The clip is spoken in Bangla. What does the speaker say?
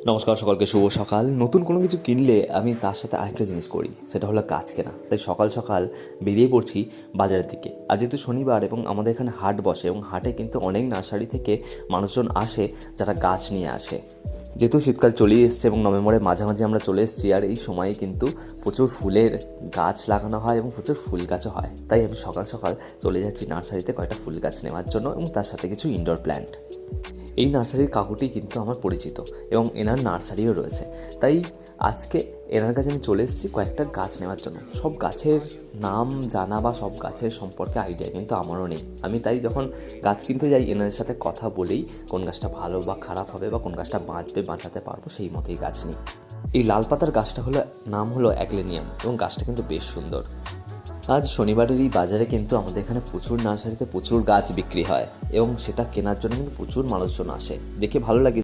নমস্কার সকলকে, শুভ সকাল। নতুন কোনো কিছু কিনলে আমি তার সাথে আরেকটা জিনিস করি, সেটা হলো গাছ কেনা। তাই সকাল সকাল বেরিয়ে পড়ছি বাজারের দিকে। আর যেহেতু শনিবার এবং আমাদের এখানে হাট বসে, এবং হাটে কিন্তু অনেক নার্সারি থেকে মানুষজন আসে যারা গাছ নিয়ে আসে। যেহেতু শীতকাল চলেই এসছে এবং নভেম্বরের মাঝামাঝি আমরা চলে এসেছি, আর এই সময়ে কিন্তু প্রচুর ফুলের গাছ লাগানো হয় এবং প্রচুর ফুল গাছও হয়। তাই আমি সকাল সকাল চলে যাচ্ছি নার্সারিতে কয়েকটা ফুল গাছ নেওয়ার জন্য, এবং তার সাথে কিছু ইনডোর প্ল্যান্ট। এই নার্সারির কাকুটি কিন্তু আমার পরিচিত এবং এনার নার্সারিও রয়েছে। তাই আজকে এনার কাছে আমি চলে এসেছি কয়েকটা গাছ নেওয়ার জন্য। সব গাছের নাম জানা বা সব গাছের সম্পর্কে আইডিয়া কিন্তু আমারও নেই। আমি তাই যখন গাছ কিনতে যাই এনাদের সাথে কথা বলেই কোন গাছটা ভালো বা খারাপ হবে বা কোন গাছটা বাঁচবে, বাঁচাতে পারবো, সেই মতোই গাছ নিই। এই লাল পাতার গাছটা নাম হলো অ্যাগলেনিয়াম, এবং গাছটা কিন্তু বেশ সুন্দর। আজ শনিবারের এই বাজারে কিন্তু আমাদের এখানে প্রচুর নার্সারিতে প্রচুর গাছ বিক্রি হয়, এবং সেটা কেনার জন্য কিন্তু প্রচুর মানুষজন আসে। দেখে ভালো লাগে।